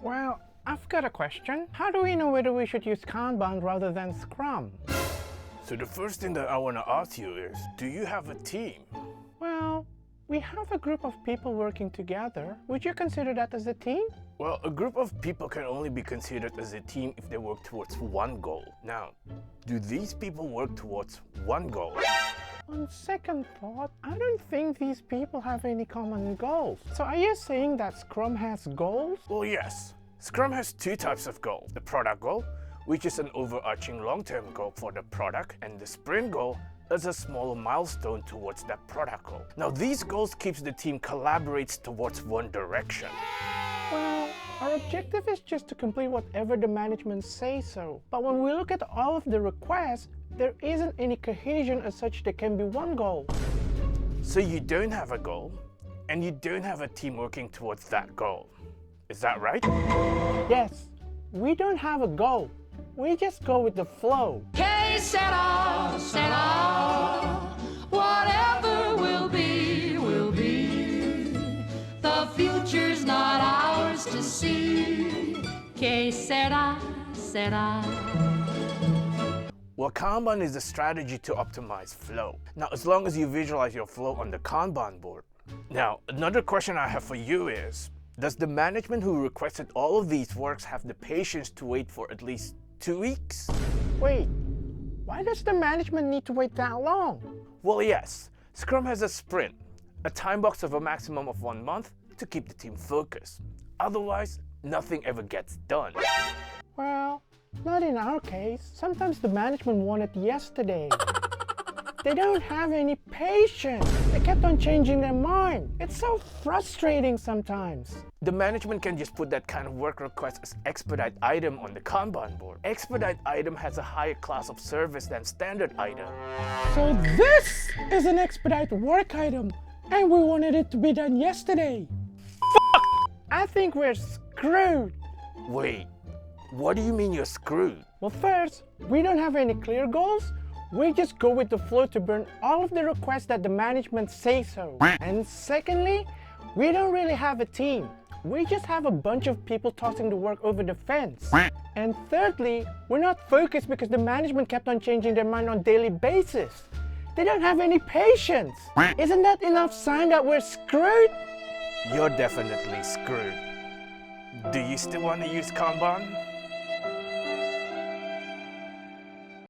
Well, I've got a question. How do we know whether we should use Kanban rather than Scrum? So the first thing that I want to ask you is, do you have a team? Well, we have a group of people working together. Would you consider that as a team? Well, a group of people can only be considered as a team if they work towards one goal. Now, do these people work towards one goal? On second thought, I don't think these people have any common goals. So are you saying that Scrum has goals? Well, yes. Scrum has two types of goals. The product goal, which is an overarching long-term goal for the product, and the sprint goal is a smaller milestone towards that product goal. Now, these goals keeps the team collaborates towards one direction. Well, our objective is just to complete whatever the management says so. But when we look at all of the requests, there isn't any cohesion as such there can be one goal. So you don't have a goal, and you don't have a team working towards that goal. Is that right? Yes, we don't have a goal. We just go with the flow. Que sera, sera. Whatever will be, will be. The future's not ours to see. Que sera, sera. Well, Kanban is a strategy to optimize flow. Now, as long as you visualize your flow on the Kanban board. Now, another question I have for you is, does the management who requested all of these works have the patience to wait for at least 2 weeks? Wait, why does the management need to wait that long? Well, yes. Scrum has a sprint, a time box of a maximum of 1 month to keep the team focused. Otherwise, nothing ever gets done. Well, not in our case. Sometimes the management want it yesterday. They don't have any patience. They kept on changing their mind. It's so frustrating sometimes. The management can just put that kind of work request as expedite item on the Kanban board. Expedite item has a higher class of service than standard item. So this is an expedite work item, and we wanted it to be done yesterday. I think we're screwed. Wait, what do you mean you're screwed? Well, first, we don't have any clear goals. We just go with the flow to burn all of the requests that the management say so. And secondly, we don't really have a team. We just have a bunch of people tossing the work over the fence. And thirdly, we're not focused because the management kept on changing their mind on a daily basis. They don't have any patience. Isn't that enough sign that we're screwed? You're definitely screwed. Do you still want to use Kanban?